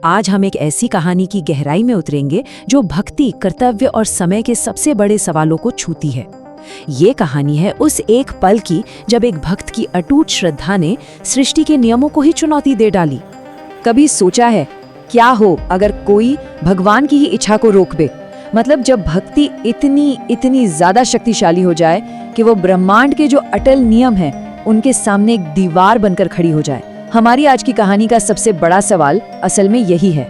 आज हम एक ऐसी कहानी की गहराई में उतरेंगे जो भक्ति, कर्तव्य और समय के सबसे बड़े सवालों को छूती है। ये कहानी है उस एक पल की जब एक भक्त की अटूट श्रद्धा ने सृष्टि के नियमों को ही चुनौती दे डाली। कभी सोचा है क्या हो अगर कोई भगवान की ही इच्छा को रोक दे? मतलब जब भक्ति इतनी ज्यादा शक्तिशाली हो जाए कि वो ब्रह्मांड के जो अटल नियम हैं उनके सामने एक दीवार बनकर खड़ी हो जाए। हमारी आज की कहानी का सबसे बड़ा सवाल असल में यही है।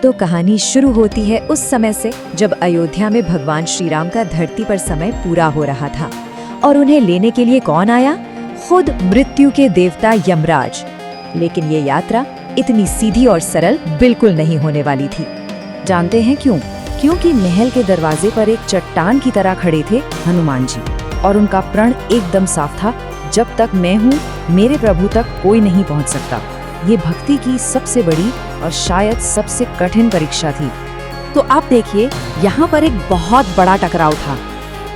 तो कहानी शुरू होती है उस समय से जब अयोध्या में भगवान श्री राम का धरती पर समय पूरा हो रहा था। और उन्हें लेने के लिए कौन आया? खुद मृत्यु के देवता यमराज। लेकिन ये यात्रा इतनी सीधी और सरल बिल्कुल नहीं होने वाली थी। जानते हैं क्यों? क्योंकि महल के दरवाजे पर एक चट्टान की तरह खड़े थे हनुमान जी, और उनका प्रण एकदम साफ था, जब तक मैं हूँ मेरे प्रभु तक कोई नहीं पहुँच सकता। ये भक्ति की सबसे बड़ी और शायद सबसे कठिन परीक्षा थी। तो आप देखिए, यहाँ पर एक बहुत बड़ा टकराव था।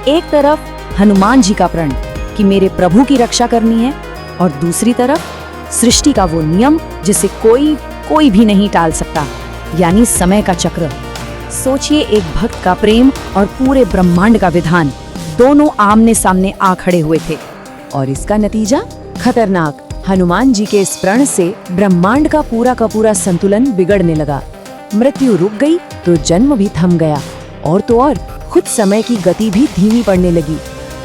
एक तरफ हनुमान जी का प्रण कि मेरे प्रभु की रक्षा करनी है, और दूसरी तरफ सृष्टि का वो नियम जिसे कोई भी नहीं टाल सकता, यानी समय का चक्र। सोचिए, एक भक्त का प्रेम और पूरे ब्रह्मांड का विधान, दोनों आमने सामने आ खड़े हुए थे। और इसका नतीजा खतरनाक। हनुमान जी के इस प्रण से ब्रह्मांड का पूरा संतुलन बिगड़ने लगा। मृत्यु रुक गई तो जन्म भी थम गया, और तो और खुद समय की गति भी धीमी पड़ने लगी।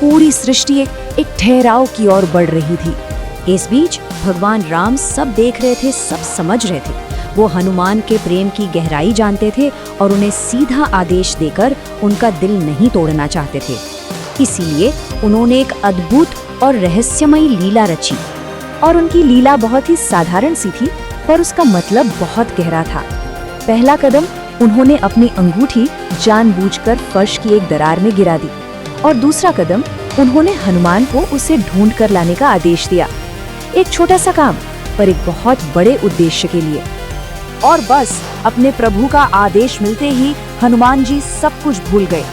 पूरी सृष्टि एक ठहराव की ओर बढ़ रही थी। इस बीच भगवान राम सब देख रहे थे, सब समझ रहे थे। वो हनुमान के प्रेम की गहराई जानते थे और उन्हें सीधा आदेश देकर उनका दिल नहीं तोड़ना चाहते थे। इसीलिए उन्होंने एक अद्भुत और रहस्यमयी लीला रची। और उनकी लीला बहुत ही साधारण सी थी, पर उसका मतलब बहुत गहरा था। पहला कदम, उन्होंने अपनी अंगूठी जानबूझकर फर्श की एक दरार में गिरा दी, और दूसरा कदम, उन्होंने हनुमान को उसे ढूंढ कर लाने का आदेश दिया। एक छोटा सा काम, पर एक बहुत बड़े उद्देश्य के लिए। और बस अपने प्रभु का आदेश मिलते ही हनुमान जी सब कुछ भूल गए।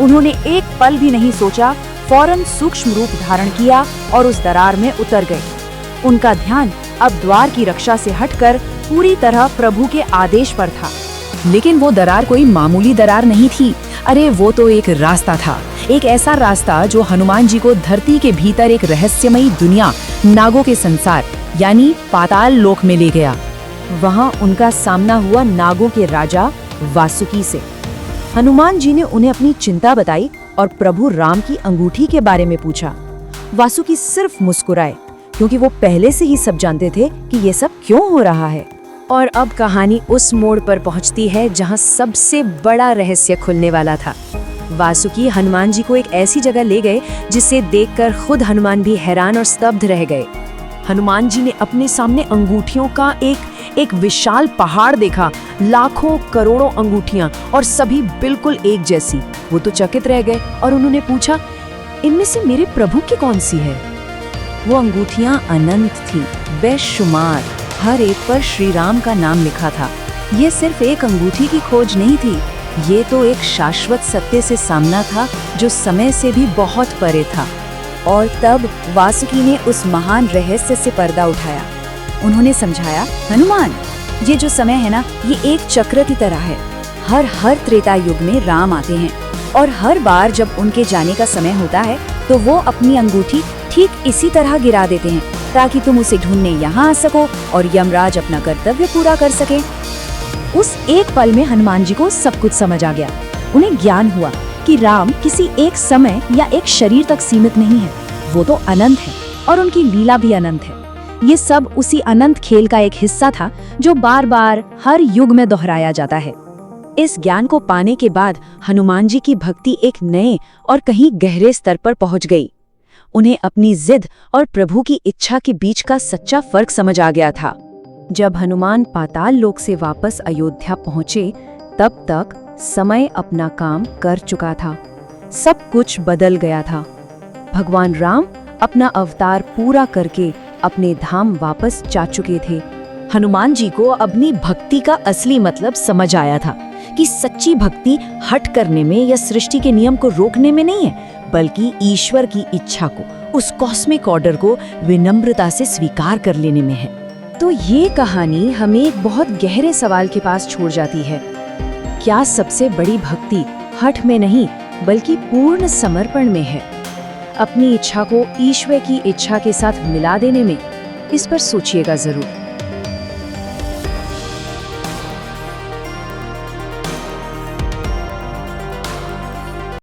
उन्होंने एक पल भी नहीं सोचा, फौरन सूक्ष्म रूप धारण किया और उस दरार में उतर गए। उनका ध्यान अब द्वार की रक्षा से हटकर पूरी तरह प्रभु के आदेश पर था। लेकिन वो दरार कोई मामूली दरार नहीं थी। अरे वो तो एक रास्ता था, एक ऐसा रास्ता जो हनुमान जी को धरती के भीतर एक रहस्यमयी दुनिया, नागों के संसार यानी पाताल लोक में ले गया। वहाँ उनका सामना हुआ नागों के राजा वासुकी से। हनुमान जी ने उन्हें अपनी चिंता बताई और प्रभु राम की अंगूठी के बारे में पूछा। वासुकी सिर्फ मुस्कुराए, क्योंकि वो पहले से ही सब जानते थे कि ये सब क्यों हो रहा है। और अब कहानी उस मोड़ पर पहुंचती है जहां सबसे बड़ा रहस्य खुलने वाला था। वासुकी हनुमान जी को एक ऐसी जगह ले गए जिसे देखकर खुद हनुमान भी हैरान और स्तब्ध रह गए। हनुमान जी ने अपने सामने अंगूठियों का एक विशाल पहाड़ देखा, लाखों करोड़ों अंगूठियां, और सभी बिल्कुल एक जैसी। वो तो चकित रह गए और उन्होंने पूछा, इनमें से मेरे प्रभु की कौन सी है? वो अंगूठियां अनंत थी, बेशुमार, हर एक पर श्री राम का नाम लिखा था। ये सिर्फ एक अंगूठी की खोज नहीं थी, ये तो एक शाश्वत सत्य से सामना था जो समय से भी बहुत परे था। और तब वासुकी ने उस महान रहस्य से पर्दा उठाया। उन्होंने समझाया, हनुमान, ये जो समय है ना, ये एक चक्र की तरह है। हर त्रेता युग में राम आते हैं, और हर बार जब उनके जाने का समय होता है तो वो अपनी अंगूठी ठीक इसी तरह गिरा देते हैं, ताकि तुम उसे ढूंढने यहाँ आ सको और यमराज अपना कर्तव्य पूरा कर सके। उस एक पल में हनुमान जी को सब कुछ समझ आ गया। उन्हें ज्ञान हुआ कि राम किसी एक समय या एक शरीर तक सीमित नहीं है, वो तो अनंत है, और उनकी लीला भी अनंत है। ये सब उसी अनंत खेल का एक हिस्सा था जो बार बार हर युग में दोहराया जाता है। इस ज्ञान को पाने के बाद हनुमान जी की भक्ति एक नए और कहीं गहरे स्तर पर पहुंच गई। उन्हें अपनी जिद और प्रभु की इच्छा के बीच का सच्चा फर्क समझ आ गया था। जब हनुमान पाताल लोक से वापस अयोध्या पहुंचे, तब तक समय अपना काम कर चुका था। सब कुछ बदल गया था। भगवान राम अपना अवतार पूरा करके अपने धाम वापस जा चुके थे। हनुमान जी को अपनी भक्ति का असली मतलब समझ आया था कि सच्ची भक्ति हट करने में या सृष्टि के नियम को रोकने में नहीं है, बल्कि ईश्वर की इच्छा को, उस कॉस्मिक ऑर्डर को विनम्रता से स्वीकार कर लेने में है। तो ये कहानी हमें एक बहुत गहरे सवाल के पास छोड़ जाती है। क्या सबसे बड़ी भक्ति हठ में नहीं बल्कि पूर्ण समर्पण में है? अपनी इच्छा को ईश्वर की इच्छा के साथ मिला देने में? इस पर सोचिएगा जरूर।